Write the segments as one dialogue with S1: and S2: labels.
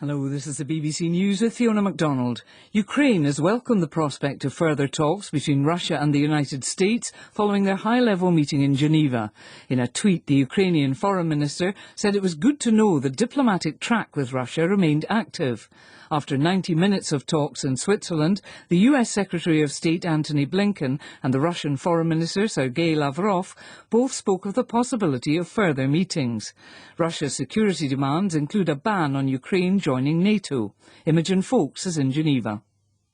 S1: Hello, this is the BBC News with Fiona MacDonald. Ukraine has welcomed the prospect of further talks between Russia and the United States following their high-level meeting in Geneva. In a tweet, the Ukrainian Foreign Minister said it was good to know the diplomatic track with Russia remained active. After 90 minutes of talks in Switzerland, the US Secretary of State Antony Blinken and the Russian Foreign Minister Sergei Lavrov both spoke of the possibility of further meetings. Russia's security demands include a ban on Ukraine joining NATO. Imogen Foulkes is in Geneva.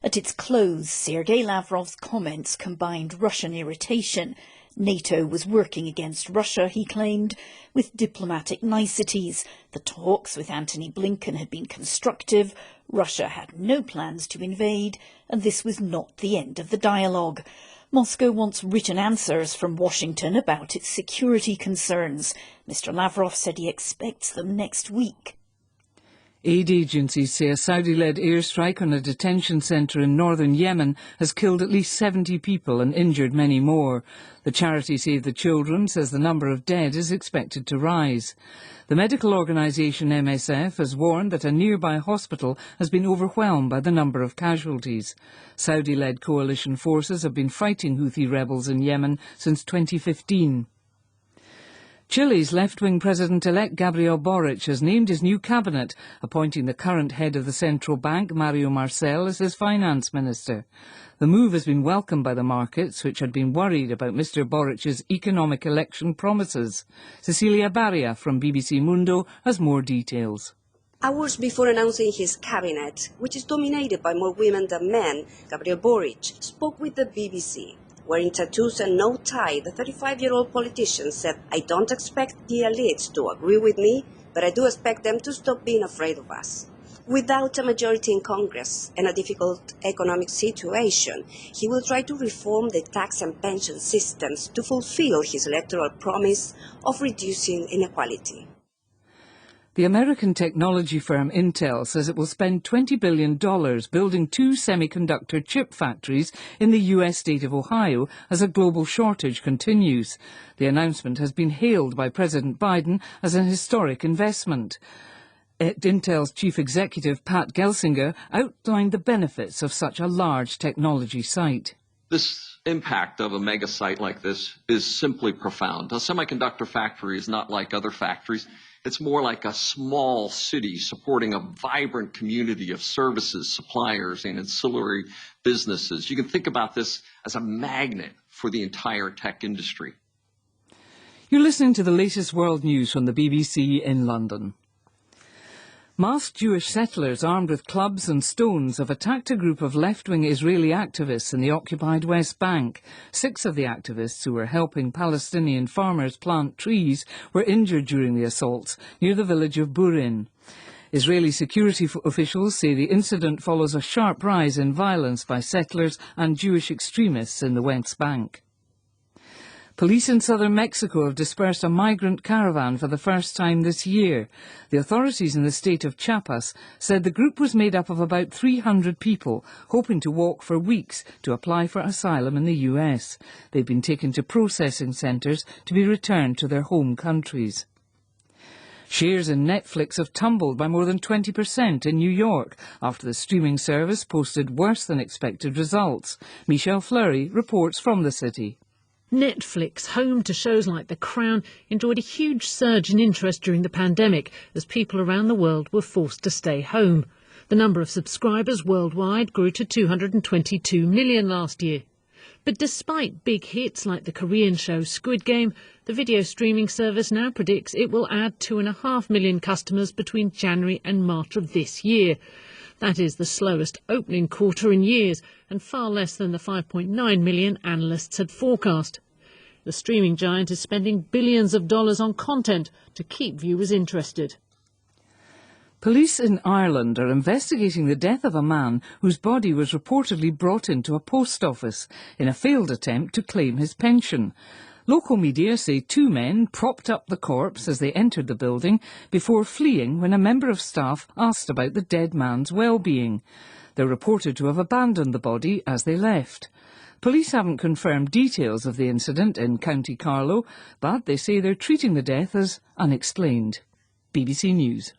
S2: At its close, Sergei Lavrov's comments combined Russian irritation. NATO was working against Russia, he claimed, with diplomatic niceties. The talks with Antony Blinken had been constructive. Russia had no plans to invade, and this was not the end of the dialogue. Moscow wants written answers from Washington about its security concerns. Mr. Lavrov said he expects them next week.
S1: Aid agencies say a Saudi-led airstrike on a detention centre in northern Yemen has killed at least 70 people and injured many more. The charity Save the Children says the number of dead is expected to rise. The medical organisation MSF has warned that a nearby hospital has been overwhelmed by the number of casualties. Saudi-led coalition forces have been fighting Houthi rebels in Yemen since 2015. Chile's left-wing President-elect Gabriel Boric has named his new cabinet, appointing the current head of the central bank, Mario Marcel, as his finance minister. The move has been welcomed by the markets, which had been worried about Mr Boric's economic election promises. Cecilia Barria from BBC Mundo has more details.
S3: Hours before announcing his cabinet, which is dominated by more women than men, Gabriel Boric spoke with the BBC. Wearing tattoos and no tie, the 35-year-old politician said, "I don't expect the elites to agree with me, but I do expect them to stop being afraid of us." Without a majority in Congress and a difficult economic situation, he will try to reform the tax and pension systems to fulfill his electoral promise of reducing inequality.
S1: The American technology firm Intel says it will spend $20 billion building 2 semiconductor chip factories in the US state of Ohio as a global shortage continues. The announcement has been hailed by President Biden as an historic investment. Intel's chief executive, Pat Gelsinger, outlined the benefits of such a large technology site.
S4: This impact of a mega site like this is simply profound. A semiconductor factory is not like other factories. It's more like a small city supporting a vibrant community of services, suppliers, and ancillary businesses. You can think about this as a magnet for the entire tech industry.
S1: You're listening to the latest world news from the BBC in London. Masked Jewish settlers armed with clubs and stones have attacked a group of left-wing Israeli activists in the occupied West Bank. 6 of the activists, who were helping Palestinian farmers plant trees, were injured during the assaults near the village of Burin. Israeli security officials say the incident follows a sharp rise in violence by settlers and Jewish extremists in the West Bank. Police in southern Mexico have dispersed a migrant caravan for the first time this year. The authorities in the state of Chiapas said the group was made up of about 300 people, hoping to walk for weeks to apply for asylum in the US. They've been taken to processing centres to be returned to their home countries. Shares in Netflix have tumbled by more than 20% in New York after the streaming service posted worse than expected results. Michelle Fleury reports from the city.
S5: Netflix, home to shows like The Crown, enjoyed a huge surge in interest during the pandemic as people around the world were forced to stay home. The number of subscribers worldwide grew to 222 million last year. But despite big hits like the Korean show Squid Game, the video streaming service now predicts it will add 2.5 million customers between January and March of this year. That is the slowest opening quarter in years and far less than the 5.9 million analysts had forecast. The streaming giant is spending billions of dollars on content to keep viewers interested.
S1: Police in Ireland are investigating the death of a man whose body was reportedly brought into a post office in a failed attempt to claim his pension. Local media say 2 men propped up the corpse as they entered the building before fleeing when a member of staff asked about the dead man's well-being. They're reported to have abandoned the body as they left. Police haven't confirmed details of the incident in County Carlow, but they say they're treating the death as unexplained. BBC News.